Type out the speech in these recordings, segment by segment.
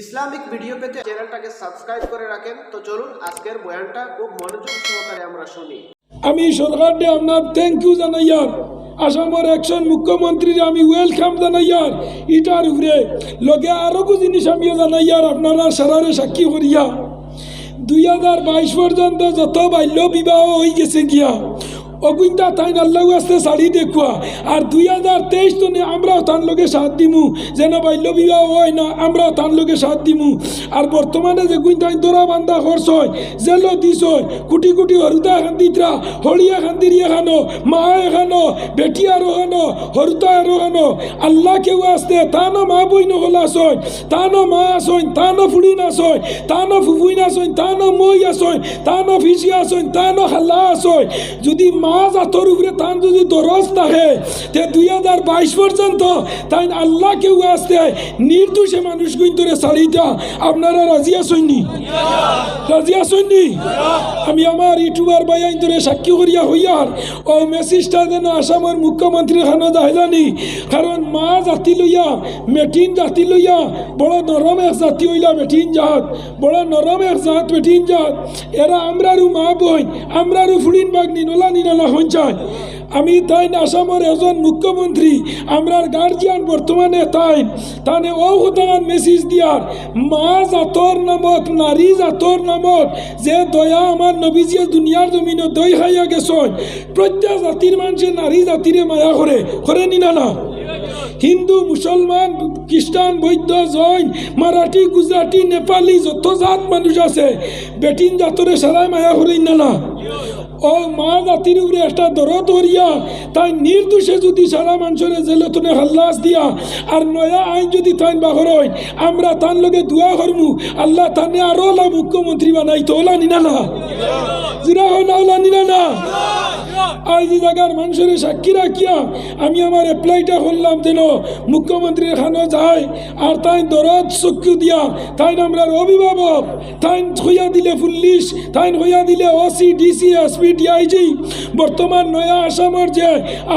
Islamic video পেতে চ্যানেলটাকে subscribe করে রাখেন। তো চলুন আজকের বয়ানটা খুব মনোযোগ সহকারে আমরা শুনি। আমি সরকারকে আপনার থ্যাংক ইউ জানাইয়ার, আসামের একজন মুখ্যমন্ত্রীর আমি ওয়েলকাম জানাইয়ার, ইটার উপরে লগে আরো জিনিস আমিও জানাইয়ার আপনারা সারারে সাক্ষী করিয়া 2022 পর্যন্ত যত বাল্য বিবাহ হয়ে গেছে গিয়া অগুইন্তা তাই আল্লাহ আসতে শাড়ি দেখুয়া আর 2023 তনে আমরাও তার লোকে সাথ দিমু যেন বাল্য বিবাহ হয় না, আমরাও তার লোকে সাথ দিমু। আর বর্তমানে যে গুইন্তাই দরা বান্ধা খরচ হয় জেল দিস হয় কোটি কোটি হরুতা খান্দিতরা হরিয়া খান্দিরিয়া খানো মা এখানো বেটিয়ার খানো হরুতা আরো খানো আল্লাহ কেউ আসতে তানো মা বই নহলা আসয় তানো মা আসয় তানো ফুড়ি নাচয় তানো ফুফুই নাচয় তানো মই আসয় তানো ফিসি আসয় তানো খাল্লা আসয়। যদি মা জাতর উপরে তান যদি দরজ থাকে তে 2022 পর্যন্ত তাই আল্লাহ কেউ আসতে নির্দোষে মানুষ গুইন্তরে ছাড়িটা আপনারা রাজি আসেননি? রাজি আসেননি? আমি আমার ইউটিউবার ভাই ধরে সাক্ষী করিয়া হইয়ার ও মেসেজটা যেন আসামের মুখ্যমন্ত্রী খানো জানি, কারণ মা জাতি লইয়া মেটিন জাতি লইয়া বড় নরম এক জাতি হইলা মেটিন জাত, বড় নরম এক জাত মেটিন জাত। এরা আমরারও মা বই আমরারও ফুড়িন বাগনি নলা নিনালা হঞ্চায়। আমি তাই আসামের এজন মুখ্যমন্ত্রী আমরার গার্জিয়ান বর্তমানে তানে ও হতান মেসেজ দিয়ার মা জাতর নামত নারী জাতর নামত যে দয়া আমার নবীজিয়ে দুনিয়ার জমিনে দই খাইয়া গেছন, প্রত্যেক জাতির মানুষের নারী জাতিরে মায়া করে নিনা না। হিন্দু মুসলমান খ্রিস্টান বৌদ্ধ জৈন মারাঠি গুজরাটি নেপালি যত জাত মানুষ আছে বেটিন জাতরে সারাই মায়া করে না। ও মা জাতির উপরে একটা দরদ ধরিয়া তাই নির্দোষে যদি সারা মানুষের জেলে তুলে হাল্লাস দিয়া আর নয়া আইন যদি তাই বাহর হয় আমরা তার লগে দোয়া করমু আল্লাহ তানে আরো মুখ্যমন্ত্রী বানাই তো ওলা নিনা না জিরা না ওলা নিনা না। আজ এই জায়গার মানুষের সাক্ষী রাখিয়া আমি আমার অ্যাপ্লাইটা করলাম যেন মুখ্যমন্ত্রীর খানো যায় আর তাই দরদ চক্ষু দিয়া তাই আমরা অভিভাবক তাই হইয়া দিলে পুলিশ তাই হইয়া দিলে ওসি ডিসি এসপি ডিআইজি বর্তমান নয়া আসামের যে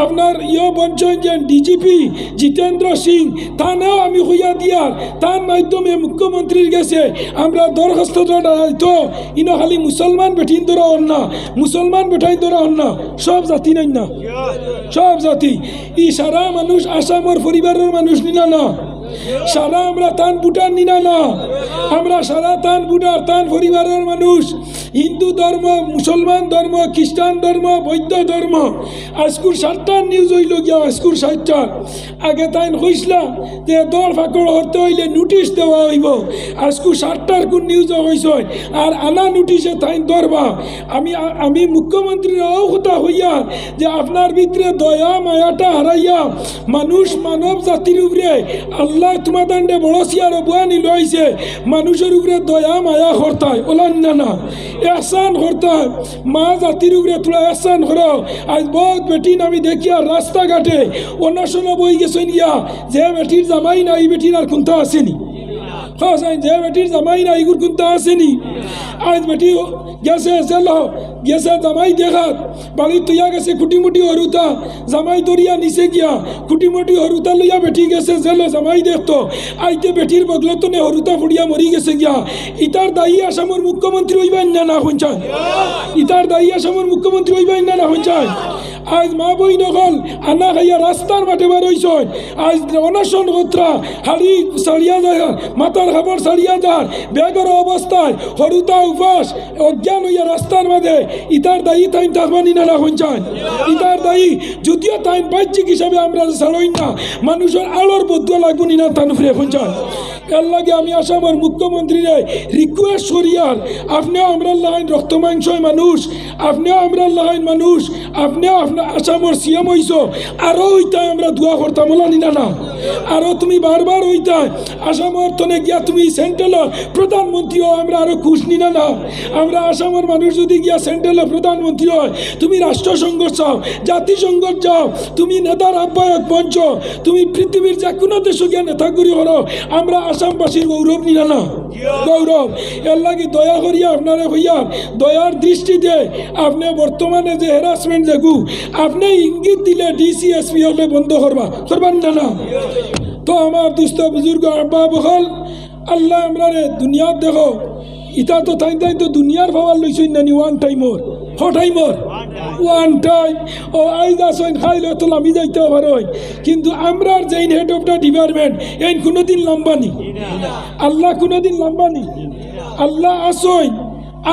আপনার বঞ্চন যে ডিজিপি জিতেন্দ্র সিং তানেও আমি হইয়া দিয়ার তার মাধ্যমে মুখ্যমন্ত্রীর গেছে আমরা দরখাস্তটা তো ইনো খালি মুসলমান বেঠিন ধরা হন না, মুসলমান বেঠাইন ধরা হন না, সব জাতি নাই না, সব জাতি ই সারা মানুষ আসামের পরিবারের মানুষ নিনা না, সারা আমরা তান বুটার নিনা না, আমরা সারা তান বুটার তান পরিবারের মানুষ হিন্দু ধর্ম মুসলমান ধর্ম খ্রিস্টান ধর্ম বৌদ্ধ ধর্ম। আজকুর 7টার নিউজ হইল গিয়া আজকুর 7টার আগে তাই হইসলা যে দল ফাঁকড় হতে হইলে নোটিশ দেওয়া হইব, আজকুর 7টার কোন নিউজ হয়েছ আর আনা নোটিশে তাই ধরবা। আমি মুখ্যমন্ত্রীর কথা হইয়া যে আপনার ভিতরে দয়া মায়াটা হারাইয়া মানুষ মানব জাতির উপরে আল্লাহ তোমার দান্ডে বড় সিয়ার বয়ানি লইছে মানুষের উপরে দয়া মায়া করতায় ওলান না এহসান করতায় মা জাতির উপরে তোরা এহসান করো। আজ বহুত বেটিন আমি দেখি আর রাস্তাঘাটে অন্বেষণ বই গেছেন ইয়া যে বেটির জামাই না এই বেটির আর কোনটা আসেনি, যে বেটির জামাই না এইগুর কোনটা আসেনি। আজ বেটি গেছে গেছে জামাই দেখাত বাড়ি তুইয়া গেছে খুটিমুটি হরুতা জামাই দরিয়া নিচে গিয়া খুটিমুটি হরুতা লইয়া বেটি গেছে জেলো জামাই দেখতো আইতে বেটির বগলতনে হরুতা ফুড়িয়া মরি গেছে গিয়া। ইতার দায়ী আসামের মুখ্যমন্ত্রী হইবেন না হইচান, ইতার দায়ী আসামের মুখ্যমন্ত্রী হইবেন না হইচান। আজ মা বই নকল আনা খাইয়া রাস্তার মাঠে বার হইছ, আজ অনশন কত্রা হাড়ি সারিয়া যায় মাথার খাবার সারিয়া যার বেগর অবস্থায় হরুতা উপাস অজ্ঞান হইয়া রাস্তার মাঝে ইতার দায়ী তাইন তাকবানি না হইচান। ইতার দায়ী যদিও তাইন বাহ্যিক হিসাবে আমরা ছাড়ই না মানুষের আলোর বদুয়া লাগবনি না তান ফিরে হইচান। এর লাগে আমি আসামের মুখ্যমন্ত্রীরে রিকোয়েস্ট করিয়ার আপনিও আমরা লাইন রক্ত মাংসয় মানুষ, আপনিও আমরা লাইন মানুষ, আপনিও আপনার আসামের সিএম হইছ আরও হইতায় আমরা দোয়া করতাম ওলানি না আরও তুমি বারবার হইতায় আসামের তনে গিয়া তুমি সেন্ট্রালের প্রধানমন্ত্রী আমরা আরও খুশ নিনা না। আমরা আসামের মানুষ যদি গিয়া সেন্ট্রালের প্রধানমন্ত্রী হয় তুমি রাষ্ট্রসংঘ চাও জাতিসংঘ যাও তুমি নেতার আহ্বায়ক মঞ্চ তুমি পৃথিবীর যে কোনো দেশে গিয়া নেতাগুরি করো আমরা আসামবাসীর গৌরব নিনা না গৌরব। এর লাগে দয়া করিয়া আপনারা হইয়া দয়ার দৃষ্টিতে আপনি বর্তমানে যে হ্যারাসমেন্ট যেগু আপনি ইঙ্গিত দিলে ডিসি এসপি হলে বন্ধ করবার না। তো আমার দুস্থ বুজুর্গ আব্বা বহল আল্লাহ আমরা রে দুনিয়ার দেখো ইটা তো তাই তো দুনিয়ার ভাবার লইছই নানি ওয়ান টাইমর টাইমর ওয়ান টাইম ও আইজ আসইন খাইলে তো লামি যাইতে পারই কিন্তু আমরার যেই হেড অফ দ্য ডিপার্টমেন্ট এই কোনোদিন লম্বানি আল্লাহ কোনোদিন লম্বানি আল্লাহ আসইন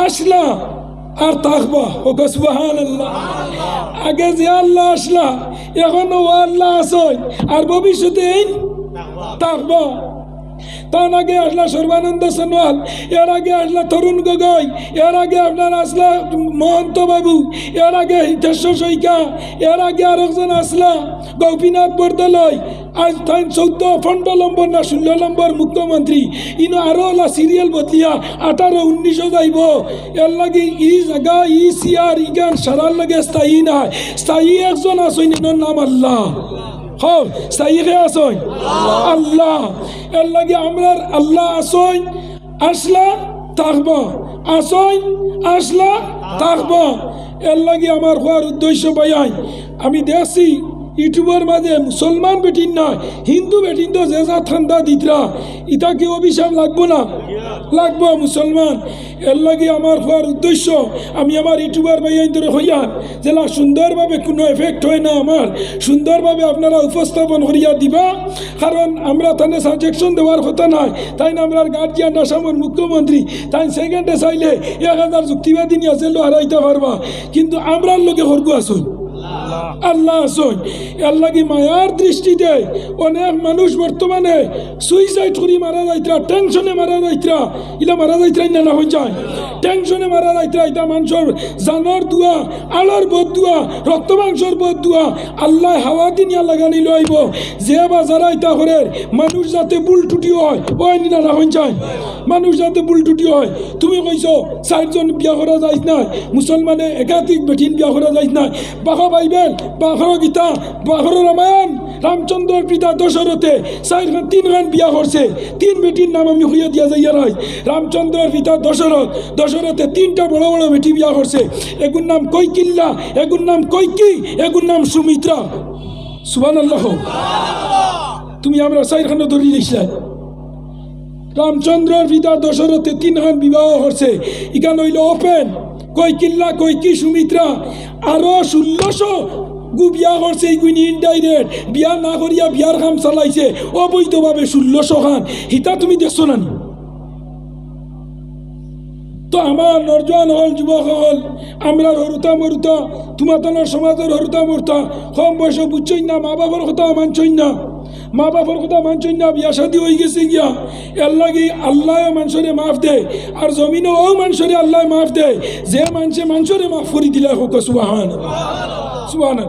আসলা আর থাকবা ও সুবহানাল্লাহ আগে যে আল্লাহ আসলা এখন ও আল্লাহ আসইন আর ভবিষ্যতে থাকবা তার আগে আসলা সর্বানন্দ সোনোয়াল, এর আগে আসলা তরুণ গগৈ, এর আগে আপনার আসলা মহন্ত বাবু, এর আগে হিতেশ্বর শইকা, এর আগে আরেকজন আসলা গোপীনাথ বরদলৈ। আজ তাই 14-15 নম্বর না 16 নম্বর মুখ্যমন্ত্রী ইনো আরো ওলা সিরিয়াল বদলিয়া 18-19 যাইব। এর লাগে ই জায়গা ই সিয়ার ইগান সারার লাগে স্থায়ী নাই, স্থায়ী একজন আসইন নাম আল্লাহ। হ্যাঁ স্থায়ী কে আসইন আল্লাহ। এর লাগে আমরা আল্লাহ আসইন আসলা থাকবা, আসইন আসলা থাকবা। এর লাগে আমার হওয়ার উদ্দেশ্য ভাইয়াই আমি দেখছি ইউটিউবের মাঝে মুসলমান বেটিন না হিন্দু বেটিন তো যে যা ঠান্ডা দিতরা ইটা কি অভিশাপ লাগবো না? লাগবো মুসলমান। এর লাগে আমার হওয়ার উদ্দেশ্য আমি আমার ইউটিউবার ভাইয়াই ধরে হইয়ান যেটা সুন্দরভাবে কোনো এফেক্ট হয় না আমার সুন্দরভাবে আপনারা উপস্থাপন করিয়া দিবা। কারণ আমরা তানে সাজেকশন দেওয়ার কথা নয়, তাই না আমরা গার্জিয়ান আসামের মুখ্যমন্ত্রী তাই সেকেন্ডে চাইলে 1000 যুক্তিবাদী নিয়ে আসলে হারাইতে পারবা, কিন্তু আমরা লোকে হরগু আসুন আল্লাহ আসুন। এর লাগে মায়ার দৃষ্টিতে অনেক মানুষ বর্তমানে সুইসাইড করি মারা যাইতরা, টেনশনে মারা যাইতরা, ইলা মারা যাইতরাই না হয়ে যায় টেনশনে মারা যাইতরা। এটা মানুষের জানর দুয়া আলোর বোধ দুয়া রক্ত মাংসর বোধ দুয়া আল্লাহ হাওয়া দিনিয়া লাগানি লইব যে বা যারা ইটা করে মানুষ যাতে বুল টুটি হয় ওই নিনা না হয়ে যায় মানুষ যাতে বুল টুটি হয়। তুমি কইছো 4 জন বিয়া করা যাইত না, মুসলমানে একাধিক বেটিন বিয়া করা যাইত না। বাঘা বাইবেল বাঘর গীতা বাঘর রামায়ণ রামচন্দ্রের পিতা দশরথে 3 গান বিয়া করছে, 3 বেটির নাম আমি হইয়া দিয়া যাইয়া রাই। রামচন্দ্রের পিতা দশরথে 3টা বড় বড় বেটি বিয়া করছে, এগুর নাম কৈকিল্লা, এগুর নাম কৈকি, এগুর নাম সুমিত্রা। সুবহানাল্লাহ। তুমি আমরা 4 খান ধরি দিছিলাম। রামচন্দ্রের পিতা দশরথে 3 গান বিবাহ করছে, ইখান হইল ওপেন কৈকিল্লা কৈকি সুমিত্রা। আরো 1600 গু বিয়া করছে এইগুনি ইনডাইরেক্ট বিয়া না করিয়া বিয়ার কাম চালাইছে অবৈধভাবে 1600 খান। হিতা তুমি দেখছো না? তো আমার নরজওয়ান হল যুবক হল আমরা হরুতা মরুতা তোমার সমাজের হরুতা মরুতা কম বয়স বুঝছই না, মা বাবার কথা মানছই না, মা বাবার কথা মানছই না, বিয়া শাদী হয়ে গেছে গিয়া। এর লাগে আল্লাহ মানুষরে মাফ দেয় আর জমিনও ও মানুষরে আল্লাহ মাফ দেয় যে মানুষরে মাফ করে দিলে হোক। সুবহান সুবহান।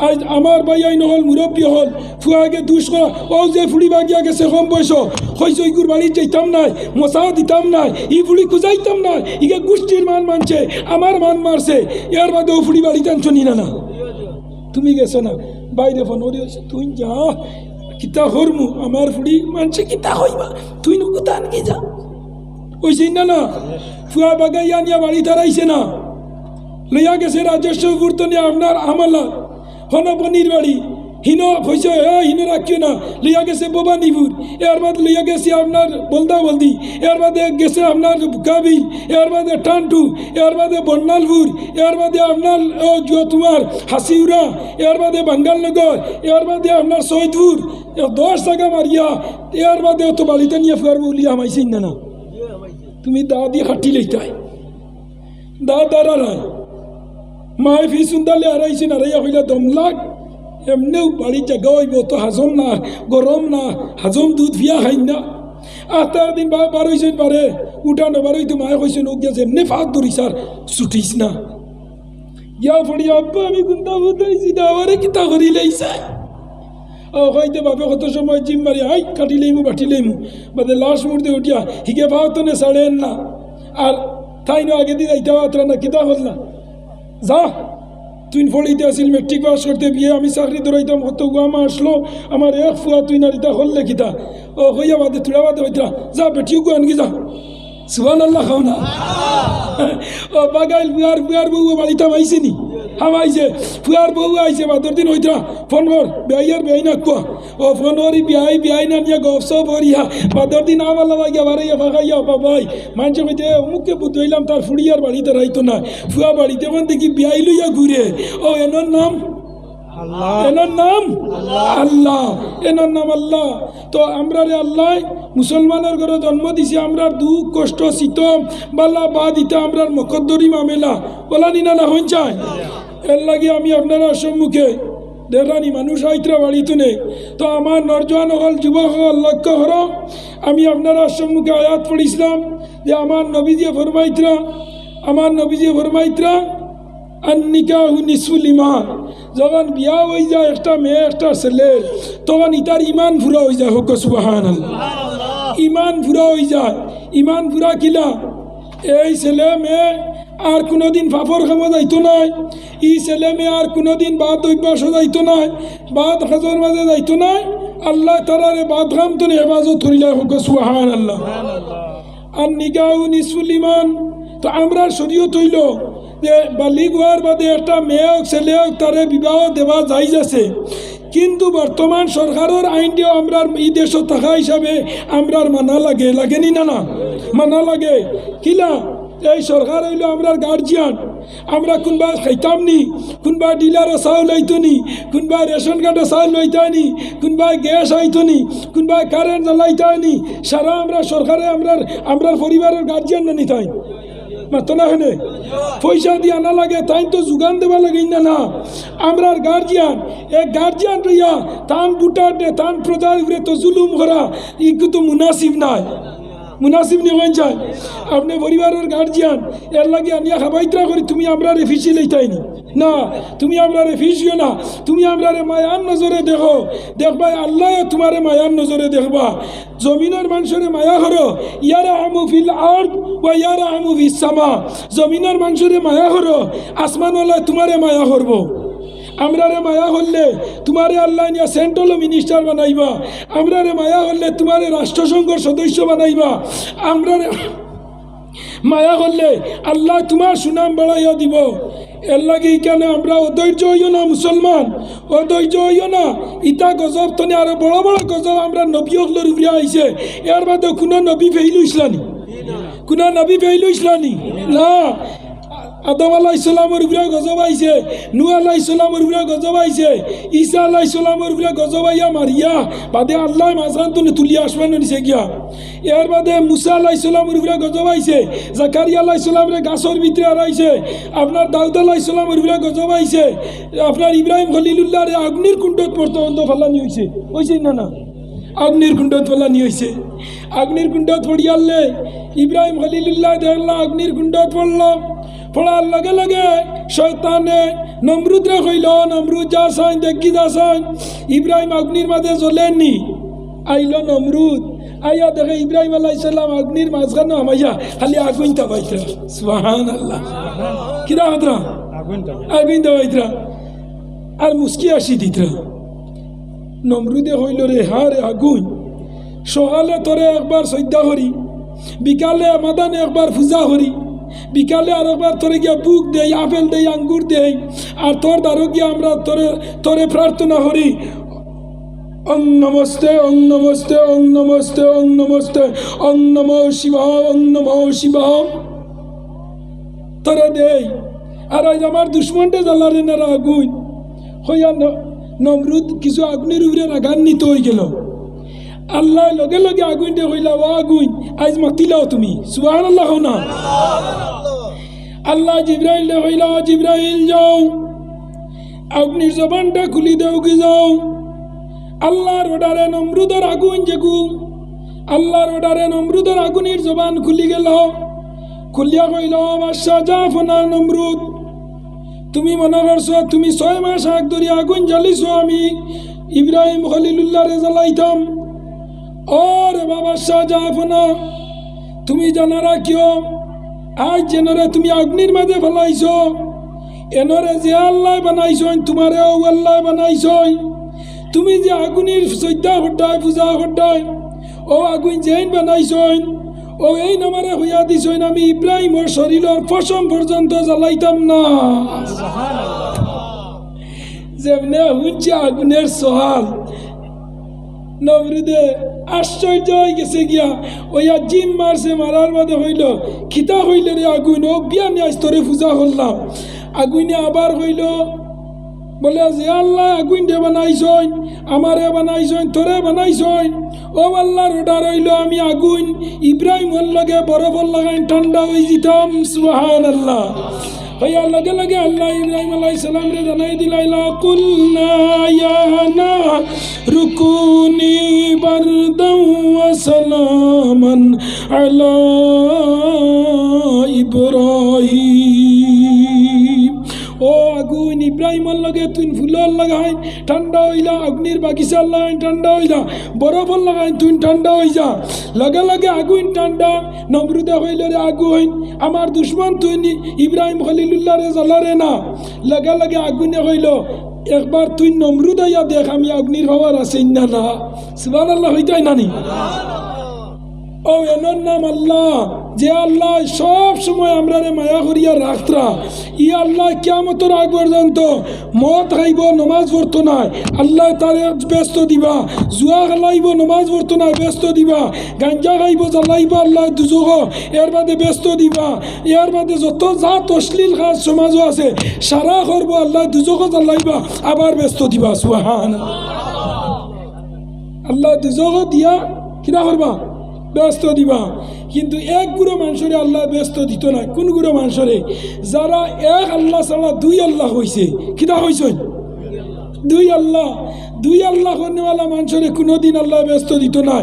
আজ আমার ভাইয়াই নহল মুরব্বী হল ফুয়াগে দুষ করা ও যে ফুড়ি বাগিয়া গেছে কম বয়স হয়েছে ওইগুর বাড়ি যাইতাম নাই, মশাও দিতাম নাই, ই ফুড়ি খুঁজাইতাম নাই, ইগে গোষ্ঠীর মান মানছে আমার মান মারছে, এর বাদে ও ফুড়ি বাড়ি টানছো নি না? তুমি গেছো না বাইরে ফোন ওরে তুই যা কিতা হরমু আমার ফুড়ি মানছে কিতা হইবা তুই কোথা আনকি যা ওইছে না। ফুয়া বাগাইয়া নিয়ে বাড়ি তারাইছে না, লইয়া গেছে রাজস্ব গুরুত্ব নিয়ে আপনার আমলা হনপনির বাড়ি হিন হয়েছে হিন রাখিও না, লইয়া গেছে বোবানিপুর, এর বাদে লইয়া গেছে আপনার বলদা বলদি, এর বাদে গেছে আপনার বুকাবিল, এর বাদে টান্টু, এর বাদে বন্যালপুর, এর বাদে আপনার তোমার হাসিউরা, এর বাদে বাঙ্গালনগর, এর বাদে আপনার সৈদপুর 10 জায়গা মারিয়া এর বাদে তো বাড়িতে নিয়ে ফেরবো উলিয়া আমাইছেন না। তুমি দা দিয়ে খাটি লইতাই দা দাঁড়া নাই মায় ফি সুন্দালে আড়াইছেন আড়াইয়া হইলা দম লাগ এমনিও বাড়ির জায়গা হইব তো হাজম না গরম না হাজম দুধ ভিয়া খাই না। 8 দিন বার হয়েছেন পারে উঠানো বার হইতে মায়ে কইছেন ও গিয়া এমনি ফাঁক ধরিস আর ছুটিস না গিয়া পড়ি আব্বা আমি গুন্দা বুঝাইছি না আমারে কিতা করি লাইছে ও হইতে বাপে কত সময় জিম মারি হাই কাটি লইমু বাটি লইমু বাদে লাশ মুড়তে উঠিয়া হিগে ভাও তো নে ছাড়েন না আর তাই না আগে দিয়ে যাইতে পাত্রা না কিতা হল না যা তুই ফড়িতে আসিল মেট্রিক পাস করতে বিয়ে আমি চাকরি ধরাইতাম কত গুয়ামা আসলো আমার এক ফুয়া তুই নারিতা হল লেখিতা ও হইয়া বাদে তুড়া বাদে হইতরা যা বেটিও গু আনকি যা সুবহানাল্লাহ খাও না ও বাগাইল ফুয়ার বউ বাড়িতে আইছে নি হামাইছে ফুয়ার বউ আইছে বাদর দিন হইতা ফোন কর বেয়ার বেয়াই না কোয়া ও ফোন করি বিয়াই না নিয়ে গপস ভরিয়া বাদর দিন আমার লাগিয়া বাড়াইয়া ফাঁকাইয়া বাবাই মানুষ কইতে অমুককে বুঝইলাম তার ফুড়িয়ার বাড়িতে রাইতো না ফুয়া বাড়িতে কোন দেখি বিয়াই লইয়া ঘুরে ও এনার নাম এনার নাম আল্লাহ এনার নাম আল্লাহ তো আমরা রে আল্লাহ মুসলমানের ঘরে জন্ম দিছে আমরা দুঃখ কষ্ট শীতম বালা বা দিতে আমরা মকদ্দরি মামেলা বলা নি না হইন চাই এর লাগে আমি আপনারা সম্মুখে দেখানি মানুষ আইতরা বাড়িতে নেই তো আমার নরজওয়ান হল যুবক হল লক্ষ্য হর আমি আপনারা সম্মুখে আয়াত পড়িছিলাম যে আমার নবীজি ফরমাইতরা আন্নিকাহু নিসফুল ঈমান যখন বিয়া হয়ে যায় একটা মেয়ে একটা ছেলে তখন ইতার ইমান ফুরা হয়ে যায় হোক সুবহানাল্লাহ ইমান ফুরা হয়ে যায় ইমান ফুরা কিলা এই ছেলে মেয়ে আর কোনোদিন ফাফর খামা যাইতো নাই ই ছেলে মেয়ে আর কোনোদিন বাদ অভ্যাস যাইতো নাই বাদ হাজর মাঝে যাইতো নাই আল্লাহ তারারে বাদ খাম তো হেফাজত করিলা হোক সুবহানাল্লাহ আর নিকাহু নিসফুল ঈমান তো আমরা শরীয়ত হইল যে বালিগ হওয়ার বাদে একটা মেয়ে হোক ছেলে হোক তারে বিবাহ দেওয়া যাইজ আছে কিন্তু বর্তমান সরকারের আইনটিও আমরা এই দেশে থাকা হিসাবে আমরার মানা লাগেনি না মানা লাগে কিলা এই সরকার হইল আমরার গার্জিয়ান আমরা কোনবা খাইতাম নি কোনবা ডিলারও চাউল আইতো নি কোনবা রেশন কার্ডে চাউল লইতানি কোনবা গ্যাস আইতো নি কোনবা কারেন্ট জ্বালাইতানি সারা আমরা সরকারে আমরার পরিবারের গার্জিয়ান না নিতাই মাত্র না হেনে পয়সা দিয়ে আনা লাগে তাই তো যোগান দেওয়া লাগে না আমরার গার্জিয়ান এক গার্জিয়ান রইয়া তান বুটার দে তান প্রজার উপরে তো জুলুম করা ই কিন্তু মুনাসিব নাই মুনাসিব নিয়ে হয়ে যায় আপনি পরিবারের গার্জিয়ান এর লাগে আনিয়া খাবাইত্রা করি তুমি আমরা রেফিসি লইতাইনি না তুমি আমরা রেফিসিও না তুমি আমরা মায়ার নজরে দেখো দেখবা আল্লাহ তোমারে মায়ার নজরে দেখবা জমিনের মানুষের মায়া করো ইয়ারা আমু ফিল আরদ ওয়া ইয়ারা আমু ফিস সামা জমিনের মানুষের মায়া করো আসমানওয়ালা তোমারে মায়া করবো আমরারে মায়া হলে তোমারে আল্লাহ নিয়া সেন্ট্রাল মিনিস্টার বানাইবা আমরারে মায়া হলে তোমারে রাষ্ট্রসংঘের সদস্য বানাইবা আমরারে মায়া হলে আল্লাহ তোমার সুনাম বাড়াইয়া দিব এর লাগে এইখানে আমরা অধৈর্য হইও না মুসলমান অধৈর্য হইও না ইটা গজব তনে আরো বড় বড় গজব আমরা নবী হকলের উপরে আইছে এর বাদে কোনো নবী ফেইলু ইসলানি কোনো নবী ফেইলু ইসলানি না আদম আলাইহিস সালামের উপরে গজব আইছে নূহ আলাইহিস সালামের উপরে গজব আইছে ঈসা আলাইহিস সালামের উপরে গজব আইয়া মারিয়া বাদে আল্লাহ মাঝখান তো তুলিয়া আসমান নিছে গিয়া এর বাদে মুসা আলাইহিস সালামের উপরে গজব আইছে জাকারিয়া আলাইহিস সালামের গাছর ভিতরে আইছে আপনার দাউদ আলাইহিস সালামের উপরে গজব আইছে আপনার ইব্রাহিম খলিলুল্লাহর অগ্নির কুণ্ডত পর্যন্ত ফালানি হইছে না অগ্নির কুণ্ডত ফালানি হইছে অগ্নির কুণ্ডত পড়িয়ালে ইব্রাহিম খলিলুল্লাহ দেখলা অগ্নির কুণ্ডত পড়ার লগে লগে শয়তানে নমরুদরে কইল নমরুদ যা সাইন দেখি যা সাইন ইব্রাহিম অগ্নির মাঝে জ্বলেননি আইল নমরুদ আইয়া দেখে ইব্রাহিম আলাইহিস সালাম অগ্নির মাঝখানে আমাইয়া খালি আগুন তাবাইতরা সুবহানাল্লাহ কিরা হতরা আগুন তাবাইতরা আর মুস্কি আসি দিতরা নমরুদে হইল রে হারে আগুন সকালে তোরে একবার সজ্জা করি বিকালে মাদানে একবার পূজা করি বিকালে আর একবার তোরে গিয়া বুক দেই আপেল দেই আঙ্গুর দেই আর তোর দ্বারো গিয়া আমরা তোরে প্রার্থনা করি ওং নমস্তে ওং নমস্তে ওং নমস্তে ওং নমস্তে ওং নমঃ শিবায় ওং নমঃ শিবায় তোরে দেই আর আজ আমার দুশ্মনটা জ্বালারে না আগুন হইয়া নমরুদ কিছু আগুনের উপরে রাগান্বিত হয়ে গেল আল্লাহ লগে লগে আগুনটা কইলা ও আগুন আজ মাতিলাও তুমি সুবহানাল্লাহ না আল্লাহ জিব্রাইল কইলা জিব্রাইল যাও আগুনের জবানটা খুলি দাও কি যাও আল্লাহর অর্ডারে নমরুদের আগুন যেগু আল্লাহর অর্ডারে নমরুদের আগুনের জবান খুলি গেল খুলিয়া কইল বাদশাহ জাফনা নমরুদ তুমি মনে করছো তুমি 6 মাস আগ ধরে আগুন জ্বালিছো আমি ইব্রাহিম খলিলুল্লাহরে জ্বালাইতাম ওরে বাবা শাহজাহানা তুমি জানা রাখিও আজ যেনরে তুমি অগ্নির মাঝে ফেলাইছ এনরে যে আল্লাহ বানাইছ তোমারেও আল্লাহ বানাইছ তুমি যে আগুনের শ্রদ্ধা হড্ডায় পূজা হড্ডায় ও আগুন যেন বানাইছ ও এই নামারে হইয়া দিছইন আমি ইব্রাহিমর শরীরের পশম পর্যন্ত জ্বালাইতাম না। যেমনে হুঁচে আগুনের সোহাল নবরুদে আশ্চর্য হয়ে গেছে গিয়া ওইয়া জিম মারছে, মারার বাদে হইল খিতা হইল রে আগুন ও বিয়া নিয়ে স্তরে পূজা করলাম। আগুনে আবার হইল বলে যে আল্লাহ আগুন দে বানাইছইন, আমারে বানাইছইন, তোরে বানাইছইন। ও আল্লাহর অর্ডার হইল আমি আগুন ইব্রাহিমর লগে বরফর লাগাইন ঠান্ডা হয়ে যেতাম। সুবহানাল্লাহ। হইয়া লগে লগে আল্লাহ ইব্রাহিম আলাইহিস সালাম রে জানাই দিলাইলা কুলনা ইয়া নারু কুনি বারদাও ওয়া সালামান আলা ইব্রাহিম। ও আগুন ইব্রাহিমর লগে তুই ফুলর লাগাই ঠান্ডা হইলা, অগ্নির বাগিচার লাগাই ঠান্ডা হইলা, বরফর লাগাই তুই ঠান্ডা হই যা। লগে লগে আগুন ঠান্ডা। নমরুদে হইল রে আগুন আমার দুশ্মন তুই ইব্রাহিম খলিলুল্লাহ রে জ্বলারে না। লগে লগে আগুনে হইল একবার তুই নমরুদ হইয়া দেখ আমি অগ্নির ভাবার আছে না না। সুবহানাল্লাহ হইতাই নানি। ও এনার নাম আল্লাহ, যে আল্লাহ সব সময় আমরা রে মায়া করিয়া রাখতরা। ই আল্লাহ কিয়ামতের আগ পর্যন্ত মদ খাইব নমাজ পড়তো না, আল্লাহ তারে ব্যস্ত দিবা। জুয়া খেলাইব নমাজ পড়তো না, ব্যস্ত দিবা। গাঞ্জা খাইব জ্বালাইব আল্লাহ দুজক, এর বাদে ব্যস্ত দিবা। এর বাদে যত জাত অশ্লীল কাজ সমাজও আছে সারা করবো আল্লাহ দুজক জ্বালাইবা, আবার ব্যস্ত দিবা। সুবহানাল্লাহ। আল্লাহ দুজক দিয়া কিনা করবা ব্যস্ত দিবা। কিন্তু এক গুরু মানুষরে আল্লাহ ব্যস্ত দিত না। কোন গুরু মানুষরে? যারা এক আল্লাহ ছাড়া দুই আল্লাহ হয়েছে। কিতা হয়েছে? দুই আল্লাহ। দুই আল্লাহ করনেওয়ালা মানুষরে কোনোদিন আল্লাহ ব্যস্ত দিত না।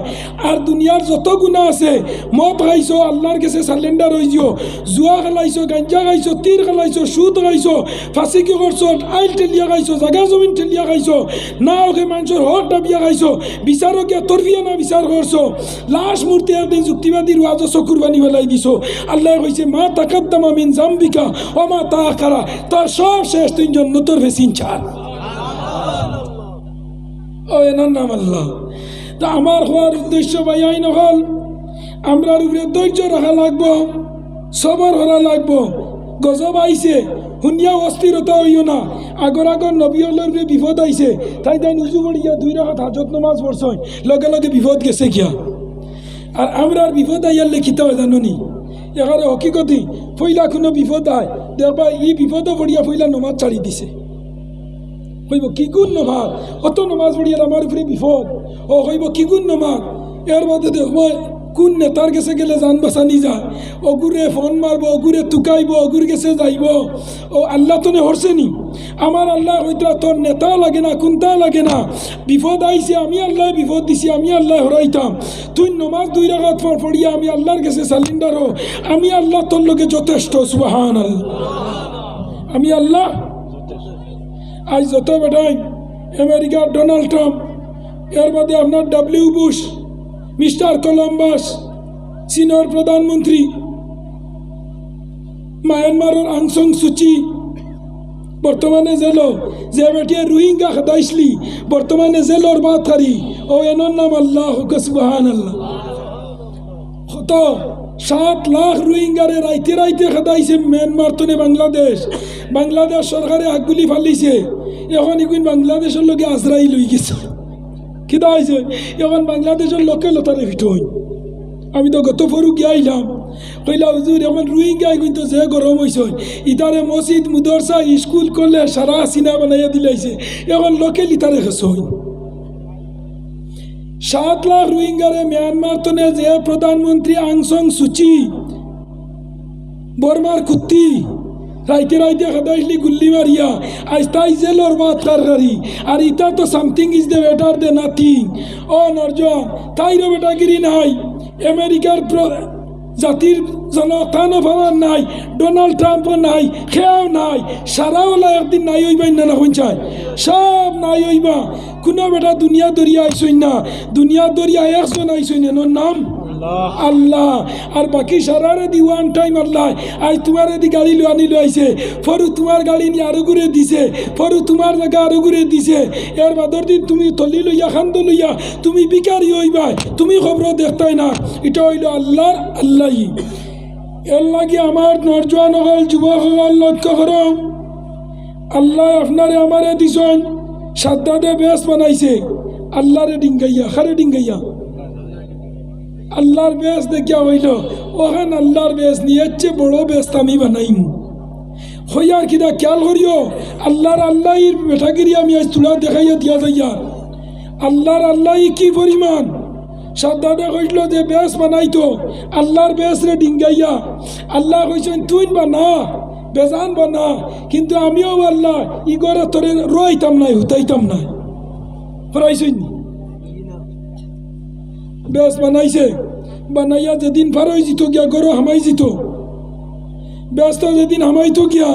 আর দুনিয়ার যত গুণা আছে, মদ খাইছো আল্লাহর কাছে সারেন্ডার হয়েছো, জুয়া খেলাইছো, গাঞ্জা খাইছো, তীর খেলাইছো, সুদ খাইছো, ফাঁসিকি করছো, আইল ঠেলিয়া খাইছো, জাগা জমিন ঠেলিয়া খাইছো, না ওকে মানুষের হক ডাবিয়া খাইছো, বিচারকে তরফিয়া না বিচার করছো, লাশ মূর্তি একদিন যুক্তিবাদীর ওয়াজও কুরবানি বেলাই দিছো। আল্লাহ কইছে মা তাকাদ্দামা মিন জাম্বিকা ও মা তাআখারা, তার সব শেষ তুই জন্নতর ভেসিন ছাড়। ও এনার নাম আল্লাহ। তা আমার হওয়ার উদ্দেশ্য ভাইয়াই নহল আমরার উপরে ধৈর্য রাখা লাগবো, সবর হরা লাগবো। গজব আইছে শুনিয়া অস্থিরতা হইও না। আগর আগর নবীলের উপরে বিপদ আইছে, তাই তাই উজু করিয়া 2 রাকাত হাজত নামাজ পড়ছয়, লগে লগে বিপদ গেছে গিয়া। আর আমরার বিপদ আইয়ার লেখিত হয় জাননি। এখানে হকিকতি ফইলা কোনো বিপদ আয় দেখবা ই বিপদও পড়িয়া ফইলা নমাজ ছাড়ি দিছে। কইব কি গুণ নমাজ, অত নমাজ পড়িয়ার আমার উপরে বিপদ। ও কইব কি গুণ নমাজ। এর মধ্যে দেখব কোন নেতার কাছে গেলে যান বাঁচানি যায়, অগুরে ফোন মারব, অগুরে তুকাইব, অগুর কাছে যাইব। ও আল্লাহ তো হরছে নি। আমার আল্লাহ হইতা তোর নেতা লাগে না, কোনটা লাগে না। বিপদ আইছে আমি আল্লাহ বিপদ দিছি, আমি আল্লাহ হরাইতাম। তুই নমাজ 2 রাকাত পড়িয়া আমি আল্লাহর কাছে সালিন্ডার হো, আমি আল্লাহ তোর লোকে যথেষ্ট। সুবহানাল্লাহ। আমি আল্লাহ। আজ যত বেটাই আমেরিকার ডোনাল্ড ট্রাম্প, এর বাদে আপনার ডব্লিউ বুশ, মিস্টার কলম্বাস, চীনের প্রধানমন্ত্রী, মায়ানমারের আং সান সুচি বর্তমানে জেল, যে বেটিয়ে রোহিঙ্গা খেদাইছলি বর্তমানে জেলর বাদ থারি। ও এনার নাম আল্লাহ। সুবহানাল্লাহ। কত 7 লাখ রোহিঙ্গারে রাইতে রাইতে খেদাইছে মিয়ানমার তনে বাংলাদেশ। বাংলাদেশ সরকারে আগগুলি ফালিছে। এখন এগুন বাংলাদেশের লোকে আজরাইল হয়ে গেছে। কিতা হয়েছে এখন বাংলাদেশের লোকে লতারে ভিটো হই। আমি তো গত ফরু গিয়ে আইলাম, কইলা হুজুর এখন রোহিঙ্গা কিন্তু যে গরম হয়েছে, ইতারে মসজিদ মুদরসা স্কুল কলেজ সারা সিনা বানাইয়া দিলাইছে। এখন লোকে লিতারে খেছে হই। 7 লাখ রোহিঙ্গারে মিয়ানমার তনে যে প্রধানমন্ত্রী আং সান সুচি বর্মার কুত্তি রাইতে রাইতে খেদাইছলি গুল্লি মারিয়া, আজ তাই জেলর বাদ তারি। আর ইটা তো something is the better than nothing. ও নরজন তাইরও বেটাগিরি নাই, আমেরিকার জাতির জনতানও পাওয়ার নাই, ডোনাল্ড ট্রাম্পও নাই, খেয়াও নাই, সারাওলা একদিন নাই হইবাই না না পঞ্চায় সব নাই হইবা। কোনো বেটা দুনিয়া দরিয়া আইসই না, দুনিয়া দরিয়া একজন আইসই না, নাম আল্লাহ আর বাকি সারারে দি ওয়ান টাইম আল্লাহ আজ তোমার এদি গাড়ি লো আনি লো আইছে ফরু তোমার গাড়ি নিয়ে আরো ঘুরে দিছে ফরু তোমার জায়গা আরো ঘুরে দিছে এর বাদর দিন তুমি তলি লইয়া খান্দ লইয়া তুমি বিকারি হইবা তুমি খবর দেখতাই না এটা হইল আল্লাহর আল্লাহই এর লাগে আমার নরজওয়ান হল যুবক হল লক্ষ্য করো আল্লাহ আপনারে আমারে দিছন সাদ্দাদে বেশ বানাইছে আল্লাহরে ডিঙ্গাইয়া খারে ডিঙ্গাইয়া আল্লাহর বেশ দেখিয়া হইল ওখান আল্লাহর বেশ নিয়ে বড় বেশ আমি বানাইম হইয়ার কিনা খেয়াল করিও আল্লাহর আল্লাহর বেঠাগিরি আমি আজ তুলা দেখাইয়া দিয়া যাইয়া আল্লাহর আল্লাহ কি পরিমাণ সাদ্দাদে কইল যে বেশ বানাইতো আল্লাহর বেশ রে ডিঙ্গাইয়া আল্লাহ কইছেন তুই বানা বেজান বানা কিন্তু আমিও আল্লাহ ই করে তোরে রইতাম নাই হুতাইতাম নাই ফরাইছেন বেশ বানাইছে বানাইয়া যেদিন ফারই জিত গিয়া গরো হামাই জিত ব্যস্ত যেদিন হামাইতো গিয়া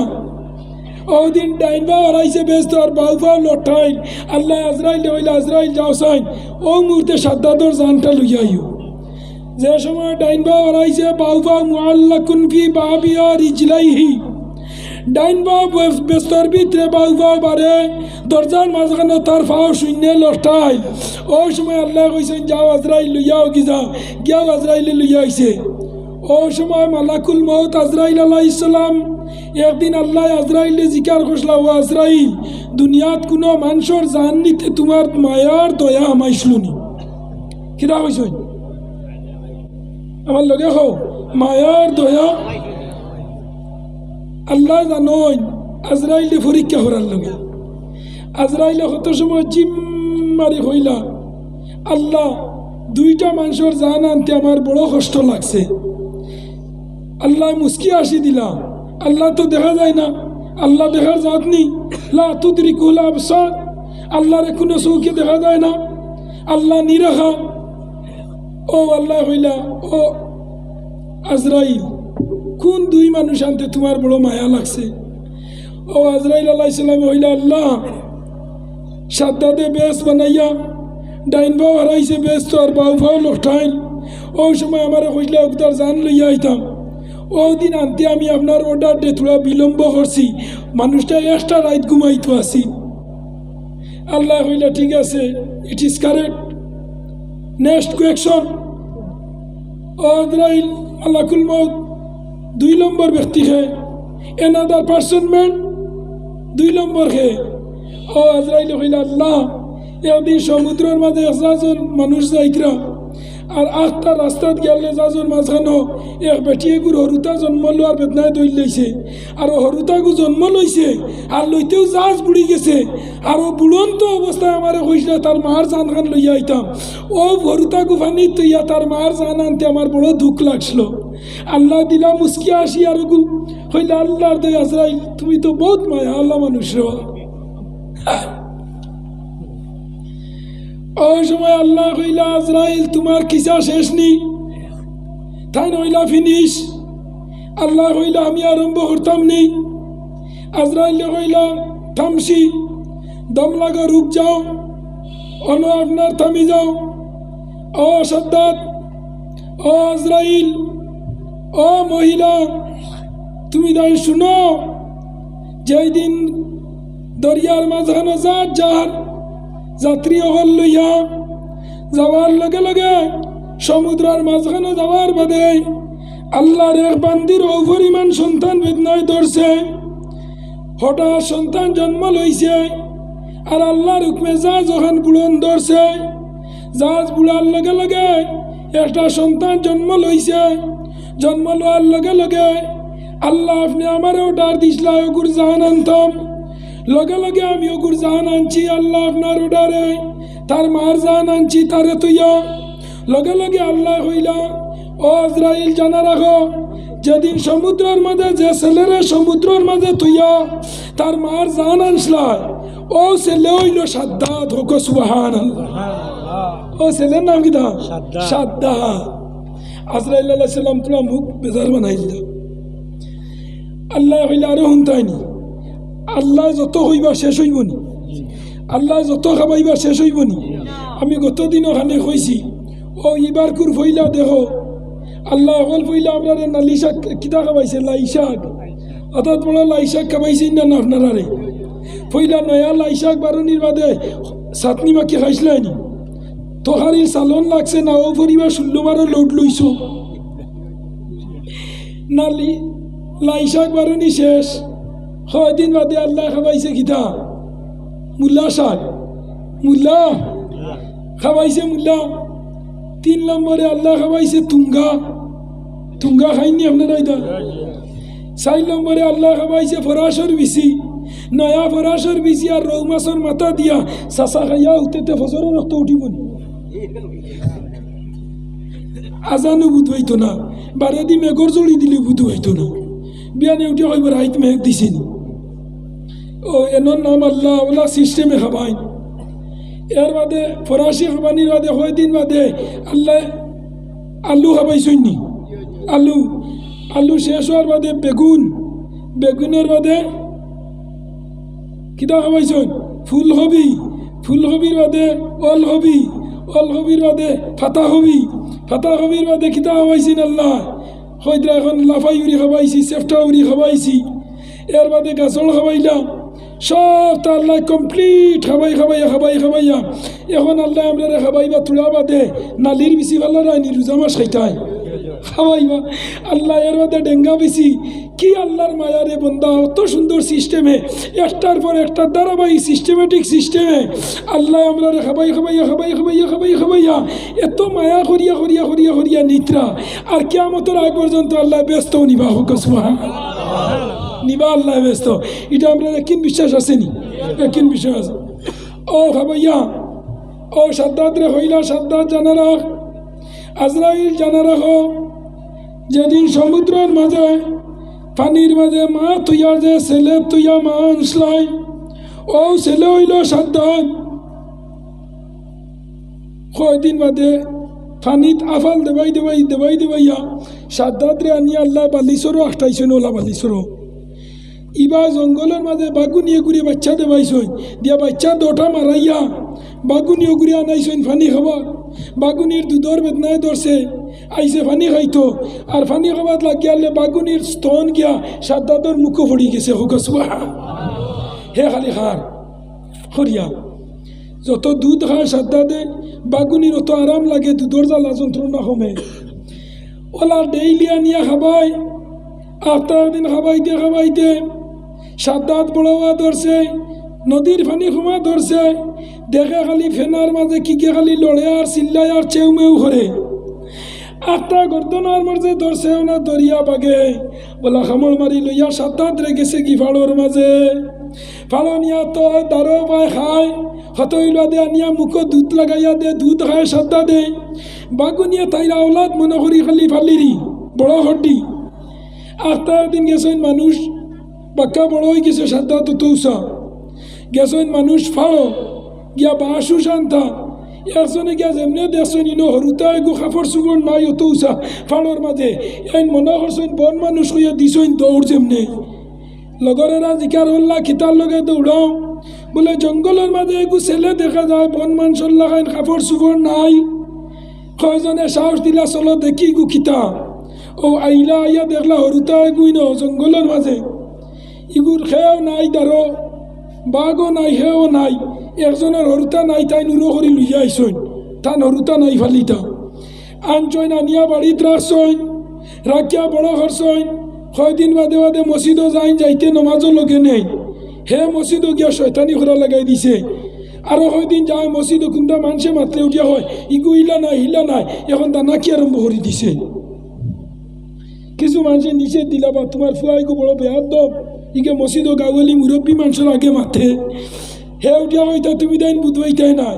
ওদিন ডাইন বাও হারাইছে ব্যস্ত আর বাউ বাউ লঠাইল আল্লাহ আজরাইল হইলে আজরাইল যাও সাইন ও মুহূর্তে সাদ্দাদর জানটা লইয়াইও যে সময় ডাইন বাও হারাইছে বাউ বাউ মুআল্লাকুন ফি বাবিয়া রিজলাইহি ডাইন বাও ব্যস্তর ভিতরে বাউ বাউ বারে দরজার মাঝখানে তার ফাও শূন্য লঠাইল ওই সময় আল্লাহ কইছেন যাও আজরাইল লইয়াও গিয়া গিয়াও আজরাইলে লইয়া আইছে ওই সময় মালাকুল মউত আজরাইল আলাইহিস সালাম একদিন আল্লাহ আজরাইলে জিকার করছিল ও আজরাইল দুনিয়াত কোনো মানুষের জান নিতে তোমার মায়ার দয়া আমাইছলনি কিরা হইছ আমার লগে হও মায়ার দয়া আল্লাহ জানোই আজরাইলে পরীক্ষা করার লগে আজরাইলে কত সময় জিম মারি হইলা আল্লাহ দুইটা মানুষের জান আনতে আমার বড় কষ্ট লাগছে আল্লাহ মুস্কি আসি দিলা আল্লাহ তো দেখা যায় না আল্লাহ দেখার জাত নেই লা তুদরিকুল আবসার আল্লাহর কোনো চৌকি দেখা যায় না আল্লাহ নিরাখা ও আল্লাহ হইলা ও আজরাইল কোন দুই মানুষ আনতে তোমার বড় মায়া লাগছে ও আজরাইল আলাইহিস সালাম হইলা আল্লাহ সাদ্দাদে বেশ বানাইয়া ডাইন বাও হারাইছে বেশ তো আর বাউ ফাও লঠাইল ওই সময় আমার হইলা উদার জান লইয়া আইতাম ওই দিন আনতে আমি আপনার অর্ডার দিয়ে থোড়া বিলম্ব করছি মানুষটা এক্সট্রা রাইত ঘুমাইতো আসি আল্লাহ হইলা ঠিক আছে it is correct next question আজরাইল মালাকুল মউত 2 নম্বর ব্যক্তি হে এনাদার পার্সন ম্যান 2 নম্বর হে ও আজরাইল হইলা আল্লাহ একদিন সমুদ্রের মাঝে একজন মানুষ যাইতরা আর আটটা রাস্তাত গেলে যাজন মাঝখানো এক বেটিয়ে গুর হরুতা জন্ম লোয়ার বেদনায় দইল লইছে আর হরুতাগু জন্ম লইছে আর লইতেও জাহাজ বুড়ি গেছে আর বুড়ন্ত অবস্থায় আমার কইছিল তার মার জান খান লইয়া আইতাম ও হরুতাগু ফানি তৈয়া তার মার জান আনতে আমার বড় দুঃখ লাগছিল আল্লাহ দিলা মুস্কি আসি আর হইলে আল্লাহর দই আজরাইল তুমি তো বহুত মায়া আল্লাহ মানুষ ওই সময় আল্লাহ কইলা আজরাইল তোমার কিসা শেষ নি তাই নইলা ফিনিশ আল্লাহ কইলা আমি আরম্ভ করতাম নি আজরাইল কইলা থামসি দম লাগা রুক যাও অন আপনার থামি যাও ও সাদ্দাত ও আজরাইল ও মহিলা তুমি তাই শুনো যেই দিন দরিয়ার মাঝখানে যার যাত্রী অকল লইয়া যাওয়ার লগে লগে সমুদ্রের মাঝখানে যাওয়ার বাদে আল্লাহর এক বান্দির অপরিমাণ সন্তান বেদনায় ধরছে হঠাৎ সন্তান জন্ম লইছে আর আল্লাহর হুকমে জাহাজ ওখান বুড়ন ধরছে জাহাজ বুড়ার লগে লগে একটা সন্তান জন্ম লইছে জন্ম লওয়ার লগে লগে আল্লাহ আপনি আমারও ডার দিসলা ওগুর জাহান আনতাম লগে লগে আমি ওগুর জাহান আনছি আল্লাহ আপনার ওডারে তার মার জাহান আনছি তারে তুইয়া লগে লগে আল্লাহ হইলা ও আজরাইল জানা রাখো যেদিন সমুদ্রের মাঝে যে ছেলেরে সমুদ্রের মাঝে তুইয়া তার মার জাহান আনসলা ও ছেলে হইল সাদ্দাত হোক সুবহানাল্লাহ ও ছেলের নাম কি দা সাদ্দাত আজরাইল আলাইহিস সালাম তোলা মুখ বেজার বানাইল আল্লাহ হইলা আরো হুনতাইনি আল্লাহ যত হইবা শেষ হইব নি আল্লাহ যত খাবাইবা শেষ হইব নি আমি গত দিন ওখানে কইছি ও ইবার কুর ফইলা দেখো আল্লাহ অকল ফইলা আমরা নালি শাক কিতা খাবাইছে লাই শাক অর্থাৎ বড় লাই শাক খাবাইছেন না আপনারা রে ফইলা নয়া লাই শাক বারুনির বাদে চাটনি মাখি খাইছিলাইনি তোহারির চালন লাগছে না ও পরিবার 16 বারো লোড লইছ নালি লাই শাক বারুনি শেষ কয়দিন বাদে আল্লাহ খাবাইছে কিতা মূলা শাক মূলা খাবাইছে মূলা 3 নম্বরে আল্লাহ খাবাইছে তুঙ্গা তুঙ্গা খাইনি আপনারা এটা 4 নম্বরে আল্লাহ খাবাইছে ফরাসর বিচি নয়া ফরাসর বিচি আর রৌ মাছর মাথা দিয়া চাচা খাইয়া উঠতে ফজরের রক্ত উঠিব আজানো বুধ হইতো না বারে দি মেঘর জড়ি দিলে বুধ হইতো না বিয়ানে উঠে কইব রাইত মেঘ দিছেন ও এনর নাম আল্লাহ ওলা সিস্টেমে খাবাই এর বাদে ফরাসি খাবানির বাদে কয়দিন বাদে আল্লাহ আলু খাবাইছেন নি আলু আলু শেষ হওয়ার বাদে বেগুন বেগুনের বাদে কিতা খাবাইছেন ফুলকবি ফুলকবির বাদে অলকবির বাদে ফাতাকবির বাদে কিতা খাবাইছেন আল্লাহ হয়তো এখন লাফাই উড়ি খাবাইছি চেফটা উড়ি খাবাইছি এর বাদে গাছল খাবাইলাম সব তা আল্লাহ কমপ্লিট খাবাইয়া এখন আল্লাহ আমরা খাবাইবা তুলা বাদে নালির বেশি ভালো রায়নি রোজা মাস খাইতাই খাওয়াইবা আল্লাহ এর বাদে ডেঙ্গা বেশি কি আল্লাহর মায়ারে বন্দা অত সুন্দর সিস্টেমে একটার পর একটা ধারাবাহিক সিস্টেমেটিক সিস্টেমে আল্লাহ আমরা খাবাইয়া এত মায়া করিয়া নিত্রা আর কিয়ামতের আগ পর্যন্ত আল্লাহ ব্যস্ত নিবা হোক নিবা আল্লাহ ব্যস্ত এটা আমরা একিন বিশ্বাস আসেনি একিন বিশ্বাস আছে ও খাবাইয়া ও সাদ্দাত রে হইলা সাদ্দাত জানা রাখ আজরাইল জানা রাখো যেদিন সমুদ্রের মাঝে পানির মাঝে মা তুইয়া যে ছেলে তুইয়া মা আনসলাই ও ছেলে হইল সাদ্দাত কয়দিন বাদে পানিত আফাল দেবাইয়া সাদ্দাত রে আনিয়া আল্লাহ বালিসরও আটাইছেন ওলা বালিসরও ইবা জঙ্গলের মাঝে বাগুনিয়ে ঘুরে বাচ্চা দেবাইছেন দিয়া বাচ্চা দোটা মারাইয়া বাগুনিয়ে ঘুরে আনাইছেন পানি খাবার বাগুনির দুধর বেদনায় ধরছে আইসে পানি খাইতো আর পানি খাবার লাগিয়ালে বাগুনির স্তন গিয়া সাদ্দাতর মুখো পড়ি গেছে হোকসবা হে খালি খার হরিয়া যত দুধ খায় সাদ্দাতে বাগুনির অত আরাম লাগে দুধর জ্বালা যন্ত্রণা কমে ওলা ডেইলি আনিয়া খাবাই আফটার দিন খাবাইতে সাদ্দাত বড়োয়া ধরছে নদীর পানি ক্ষমা ধরছে দেখে খালি ফেনার মাঝে কিকে খালি লড়ে আর চিল্লায় আর চেউ মেউ করে আটটা গর্দনার মাঝে ধরছে না দরিয়া বাগে বলা খামড় মারি লইয়া সাদ্দাত রে গেছে কি ফাড়োর মাঝে ফাড়ো নিয়া তো দারো পায় খায় হতইলা দে আনিয়া মুখো দুধ লাগাইয়া দে দুধ খায় সাদ্দা দে বাগুনিয়া তাইরা ওলাদ মনে করি খালি ফালিরি বড় হড্ডি আটটা দিন গেছেন মানুষ বাক্কা বড় হয়ে গেছে সাদ্দাত তৌসা গেছেন মানুষ ফাড়ো গিয়া বাসু শান্তা একজনে গিয়া যেমনে দেখছেন ইনো হরুতা এগু খাফর চুগর নাই অত উষা ফাড়োর মাঝে এই মনে করছেন বন মানুষ হইয়া দিছেন দৌড় যেমনে লগরেরা জিকার হল্লা খিতার লগে দৌড়াও বলে জঙ্গলের মাঝে এগু ছেলে দেখা যায় বন মানুষের লাগাইন খাফর চুগর নাই কয়জনে সাহস দিলা চলো দেখি গু খিতা ও আইলা আইয়া দেখলা হরুতা এগুই ন জঙ্গলের মাঝে ইগুর খেয়েও নাই দারো বাঘও নাই হেও নাই একজনের হরুতা নাই তাই নুরো করি লইয়া আইসইন তান হরুতা নাই ফালিতা আনছইন আনিয়া বাড়িত রাখছইন রাখিয়া বড় করছইন কয়দিন বাদে মসজিদও যাইতে নমাজও লগে নেই হে মসজিদও গিয়া শয়তানি খোরা লাগাই দিছে আরও কয়দিন যায় মসজিদও কোনটা মানুষে মাতলে উঠিয়া হয় ইগু হিলা নাই এখন দানাকি আরম্ভ করে দিছে কিছু মানুষের নিচে দিলা বা তোমার ফুয়াইগু বড় বেহাত দব ইকে মসজিদও গাওয়ালি মুরব্বী মানুষের আগে মাথে হে উঠিয়া হইতা তুমি তাই বুধবাইতাই নাই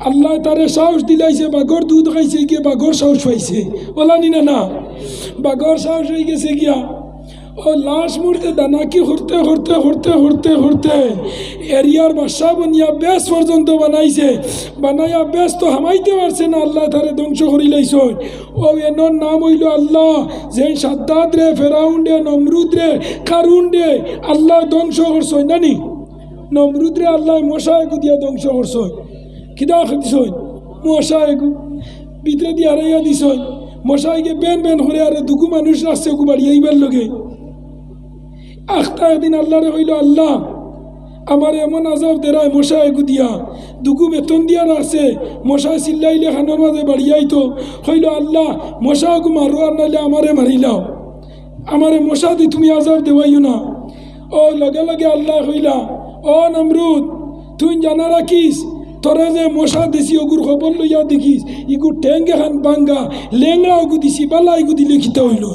আল্লাহ তারে সাহস দিলাইছে বাঘর দুধ খাইছে গিয়ে বাঘর সাহস পাইছে ওলানি না বাঘর সাহস হয়ে গেছে গিয়া ও লাশ মুড়তে দানাকি হরতে এরিয়ার বাসা বনিয়া বেশ পর্যন্ত বানাইয়া বেশ তো হামাইতে পারছে না আল্লাহ তারে ধ্বংস করি লাইছ ও এনর নাম হইল আল্লাহ যে সাদ্দাত রে ফেরাউন রে নমরুদ রে কারুন রে আল্লাহ ধ্বংস করছই নানি নমরুদ রে আল্লাহ মশা এগু দিয়া ধ্বংস করছই কিদা খাইছই মশা এগু ভিতরে দিয়ে হারাইয়া দিছ মশাইকে বেন বেন করে আর দুগু মানুষ আসছে ওগু বাড়িয়ে এইবার লগে আখতা একদিন আল্লাহরে হইল আল্লাহ আমার এমন আজাব দেরায় মশা এগু দিয়া দুগু বেতন দিয়া রাখছে মশা চিল্লাইলে খানোর মাঝে বাড়িয়াই তো হইল আল্লাহ মশা এগু মারো আর নাইলে আমারে মারিলাও আমারে মশা দি তুমি আজাব দেওয়াইও না ও লগে লগে আল্লাহ হইলা ও নমরুদ তুই জানা রাখিস তোরা যে মশা দিছি ওগুর খবর লইয়া দেখিস ইগু ঠেঙ্গে খান বাঙ্গা লেংরা ওগু দিছি বালা ইগু দিলে খিতা হইল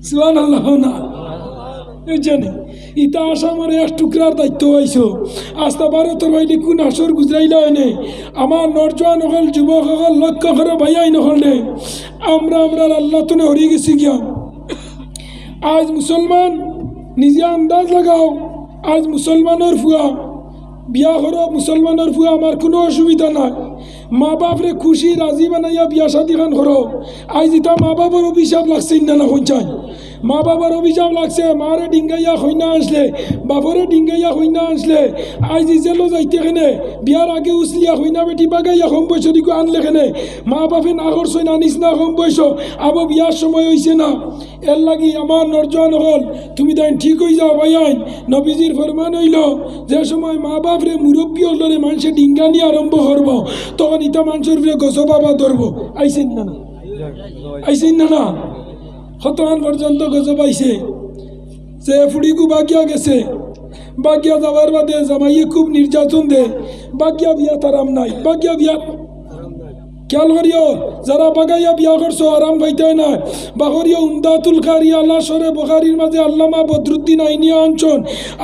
সুবহানাল্লাহ না জানে ইতা আসামের এক টুকরার দায়িত্ব হয়েছ আস্তা ভারতের বাইরে কোন আসর গুজরাইলা এনে আমার নরজোয়ান হল যুবক হল লক্ষ্য করে ভাইয়াই নহলে আমরা আল্লাহ তুনে হরিয়ে গেছি গিয়া আজ মুসলমান নিজে আন্দাজ লাগাও আজ মুসলমানের ফুয়া বিয়া করো মুসলমানের ফুয়া আমার কোনো অসুবিধা নাই মা বাপরে খুশি রাজি বানাইয়া বিয়া শাদি খান করো আজ ইতা মা বাবার অভিশাপ লাগছে না হইচাই মা বাবার অভিশাপ লাগছে মারে ডিঙ্গাইয়া হইনা আসলে বাপরে ডিঙ্গাইয়া হইনা আসলে আজ ইজেলো যাইতে খেনে বিয়ার আগে উসলিয়া হইনা বেটি বাগাইয়া কম বয়স দিকে আনলে খেনে মা বাপে না করছই না নিস না কম বয়স আবো বিয়ার সময় হইছে না এর লাগি আমার নরজোয়ান হল তুমি দেন ঠিক হয়ে যাও ভাই আইন নবীজির ফরমান হইল যে সময় মা বাপরে মুরব্বী হলরে মানুষে ডিঙ্গা নিয়ে আরম্ভ করব তখন ইটা মানুষের উপরে গছ বাবা ধরবো আইসেন না আইসেন না কতক্ষণ পর্যন্ত গজব আইছে যে ফুড়িগু বাগিয়া গেছে বাগিয়া যাওয়ার বাদে জামাইয়ে খুব নির্যাতন দে বাগিয়া বিয়া তারাম নাই বাগিয়া বিয়া খেয়াল করিও যারা বাগাইয়া বিয়া করছো আরাম পাইতে না বাহরিয়া উমদাতুল কারিয়া আল্লাহ সরে বুখারীর মাঝে আল্লামা বদরুদ্দিন আইনিয়া আনছন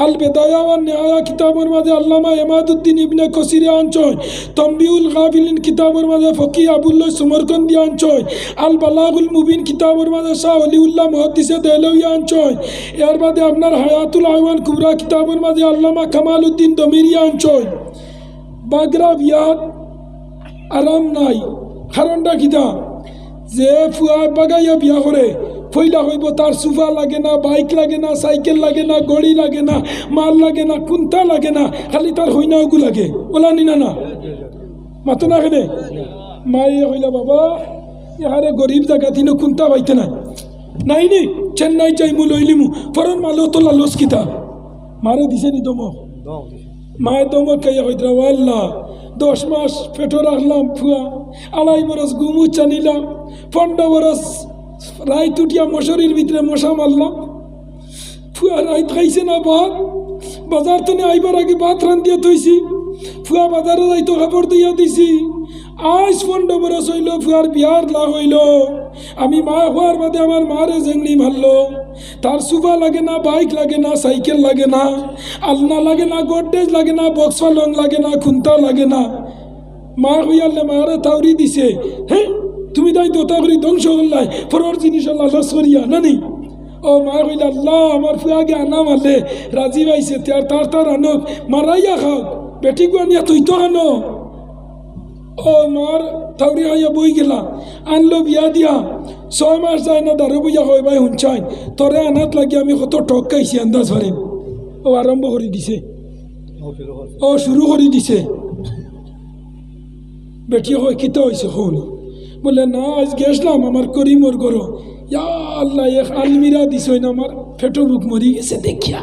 আল বেদায়া ওয়ান নিহায়া কিতাবের মাঝে আল্লামা ইমাদুদ্দিন ইবনে কসিরে আনছন তামবিউল গাফিলিন কিতাবের মাঝে ফকি আবুল্লাহ সুমরকন্দি আনছন আল বালাগুল মুবিন কিতাবের মাঝে শাহ ওলিউল্লাহ মুহাদ্দিসে দেহলভী আনছন এর বাদে আপনার হায়াতুল আইওয়ান কুবরা কিতাবের মাঝে আল্লামা কামালউদ্দিন দমিরি আনছন বাগরা বিয়াত আরাম নাই কারণটা কিতা যে ফুয়া বাগাইয়া বিয়া করে পয়লা হইব তার সোফা লাগে না বাইক লাগে না সাইকেল লাগে না গড়ি লাগে না মাল লাগে না কুন্তা লাগে না খালি তার হইনা ওগু লাগে ওলা নি না মাতো না খেলে মায়ে হইলা বাবা এখানে গরিব জায়গা তিনো কুন্তা পাইতে নাই নি চেন্নাই যাইমু লইলিমু ফরন মালো তো লালস কিতা মারে দিছে নি দমক মায়ের দমক খাইয়া হইতরা আল্লাহ 10 মাস পেটো রাখলাম ফুয়া 2.5 বরস গুমু চানিলাম 15 বরস রাইত উঠিয়া মশারির ভিতরে মশা মারলাম ফুয়া রাইত খাইছে না ভাত বাজার তো আইবার আগে ভাত রান্ধিয়া থইছি ফুয়া বাজারে যাইতো খবর দিয়া দিছি আজ 15 বরস হইল ফুয়ার বিয়ার লাগ হইল আমি মা হওয়ার বাদে আমার মারে জেংড়ি মারলো তার সুফা লাগে না বাইক লাগে না সাইকেল লাগে না আলনা লাগে না গোডরেজ লাগে না বক্স পালং লাগে না খুন্তা লাগে না মা হইয়ালে মারে তাওরি দিছে হ্যাঁ তুমি তাই দোতা করি ধ্বংস করলাই ফরর জিনিস আল্লাহ লস করিয়া নানি ও মা হইল আল্লাহ আমার ফুয়াকে আনা মারলে রাজি পাইছে তার আনক মারাইয়া খাও বেটি গুয়ানিয়া তুই তো আনো ও মার তাওরি হইয়া বই গেলা আনলো বিয়া দিয়া 6 মাস যায় না দারু বইয়া হয় ভাই হুনচাই তোরে আনাত লাগি আমি কত টক খাইছি আন্দাজ পারিম ও আরম্ভ করে দিছে ও শুরু করে দিছে বেটি হয় কিতা হয়েছে হন বলে না আজ গেছলাম আমার করিমর গরো ইয়া আল্লাহ এক আলমিরা দিছই না আমার ফেটো বুক মরি গেছে দেখিয়া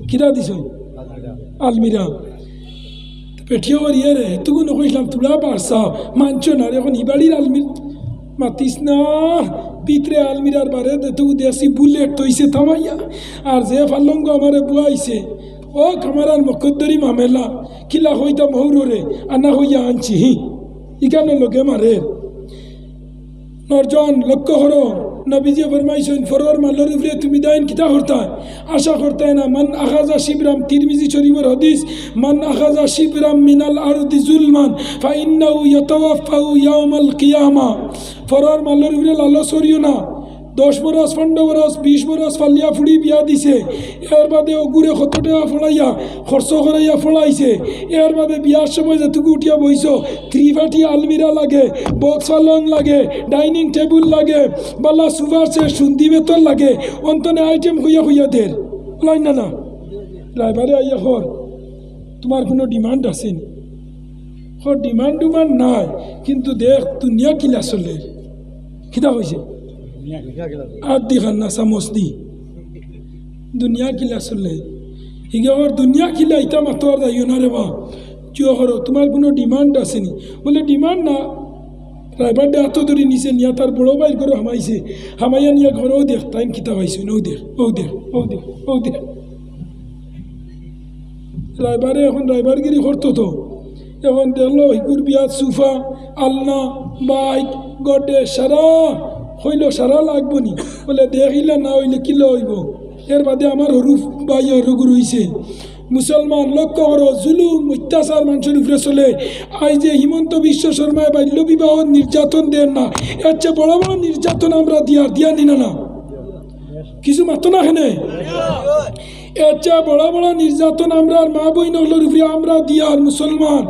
কিরা দিছই আলমিরা পেটিও করিয়ে রে তুকু নকইলাম তুলা পারছা মানছ না এখন ইবাড়ির আলমির মাতিস না ভিতরে আলমিরার বারে তুকু দেশি বুলেট তৈছে থামাইয়া আর যে ফাল্লঙ্গ আমারে বুয়াইছে ও কামারার মকদ্দরি মামেলা কিলা হইতা মহুরে আনা হইয়া আনছি ইকানে লোকে মারে নরজন লক্ষ্য করো নবীজি ফরমাইছেন ফরর মালের উপরে তুমি দাইন কিতা করতা আশা করতে না মান আখাজা শিবরাম তিরমিজি শরীফের হাদিস মান আখাজা শিবরাম মিনাল আরদি জুলমান ফাইন্নাহু ইয়াতাওয়াফাউ ইয়াউমাল কিয়ামা ফরর মালের উপরে লালচ করিও না 10 বরস 15 বরস 20 বরস ফালিয়া ফুড়ি বিয়া দিছে এর বাদে ওগুরে 100 টাকা ফলাইয়া খরচ করাইয়া ফলাইছে এর বাদে বিয়ার সময় যেটুকু উঠিয়া বইছ ত্রিপাটি আলমিরা লাগে বক্স পালং লাগে ডাইনিং টেবিল লাগে বালা সুভার সে সুন্দি বেতন লাগে অন্তনে আইটেম হইয়া হইয়া দের লাই না ড্রাইভারে আইয়া হর তোমার কোনো ডিমান্ড আছে ডিমান্ড নাই কিন্তু দেখ দুনিয়া কিলা চলে কিতা হয়েছে আর দেখান না চামচ দি দুনিয়া কিলা চলে হিগাওয়ার দুনিয়া কিলা ইটা মাতো আর যাইও না রে বা কিয় করো তোমার কোনো ডিমান্ড আসেনি বলে ডিমান্ড না ড্রাইভার ডে হাত ধরে নিছে নিয়া তার বড় বাইর করে হামাইছে হামাইয়া নিয়া ঘরেও দেখ টাইম কিতা পাইছে ও দেখ ও দেখ ও দেখ ও দেখ ড্রাইভারে এখন ড্রাইভারগিরি করতো তো এখন দেখলো হিকুর বিয়াত সোফা আলনা বাইক গডে সারা হইল সারা লাগবো নি বলে দেখিলে না হইলে কিলো হইব এর বাদে আমার হরুফ বাই হরুগুর হইছে মুসলমান লক্ষ্য করো জুলুম অত্যাচার মানুষের উপরে চলে আই যে হিমন্ত বিশ্ব শর্মায় বাল্য বিবাহ নির্যাতন দেন না এর চেয়ে বড় বড় নির্যাতন আমরা দিয়া নি না কিছু মাতো না হেনে এর চেয়ে বড় বড় নির্যাতন আমরা মা বইনগুলোর উপরে আমরা দিয়ার মুসলমান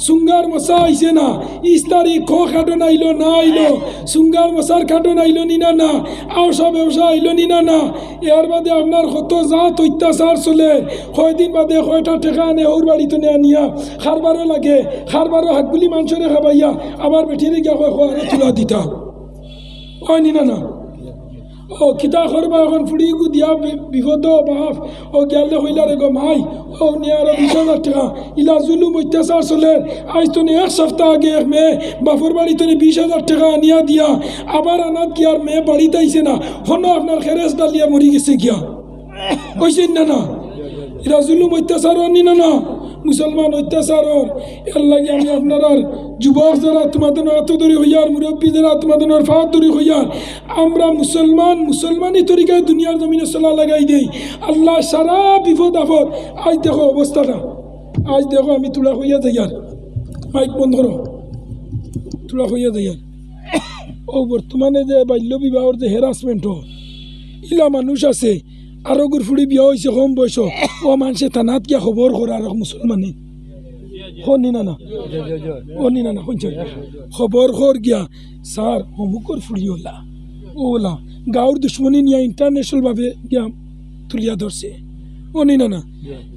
সুঙ্গার মশা আইছে না ইস্তারি খো খাটো নাইলো না আইলো সুঙ্গার মশার খাটো নাইলো নি না আওসা ব্যবসা আইলো নি না এর বাদে আপনার কত জাত অত্যাচার চলে কয়দিন বাদে কয়টা টেকা আনে ওর বাড়িতে আনিয়া খারবারও লাগে খারবারও হাতগুলি মানুষরে খাবাইয়া আবার বেঠিরে গিয়া আরো তুলা দিতা হয় নি না ও কিতা করবা এখন ফুড়িগু দিয়া বিপদ বাপ ও গেলে হইলা রে গো মাই ও নিয়ে আরো 20,000 টাকা ইলা জুলুম অত্যাচার চলে আজ তো এক সপ্তাহ আগে এক মেয়ে বাপর বাড়িতে 20,000 টাকা আনিয়া দিয়া আবার আনাত গিয়ার মেয়ে বাড়িতে আইছে না হনো আপনার খেরেস ডালিয়া মরি গেছে গিয়া কইছেন না এরা জুলুম অত্যাচার নি না মুসলমান অত্যাচারর এর লাগে আমি আপনার যুবক যারা তোমাদের এত দূরে হইয়ার মুরব্বী যারা তোমাদের ফাঁক দূরে হইয়ার আমরা মুসলমানি তরিকায় দুনিয়ার জমিনে চলা লাগাই দেই আল্লাহ সারা বিপদ আপদ আজ দেখো অবস্থাটা আজ দেখো আমি তুলা হইয়া যাইয়ার মাইক বন্ধ করো তুলা হইয়া যাইয়ার ও বর্তমানে যে বাল্য বিবাহর যে হ্যারাসমেন্ট ইলা মানুষ আছে আরো গুরফুড়ি বিয়া হয়েছে কম বয়স ও মানুষে থানাত গিয়া খবর করে আর মুসলমানে শুনি না শুনছ খবর খর গিয়া স্যার অমুকর ফুড়ি ওলা গাঁৱৰ দুশ্মনী নিয়া ইন্টারন্যাশনাল ভাবে গিয়া তুলিয়া ধরছে অনি না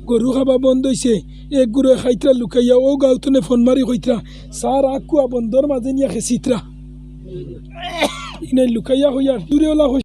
গরু খাবা বন্ধ হয়েছে এক গুরু খাইতরা লুকাইয়া ও গাঁওতনে ফোন মারি কইতরা স্যার আকুয়া বন্ধর মাঝে নিয়া খেচিতরা ইনাই লুকাইয়া হইয়ার দূরে ওলা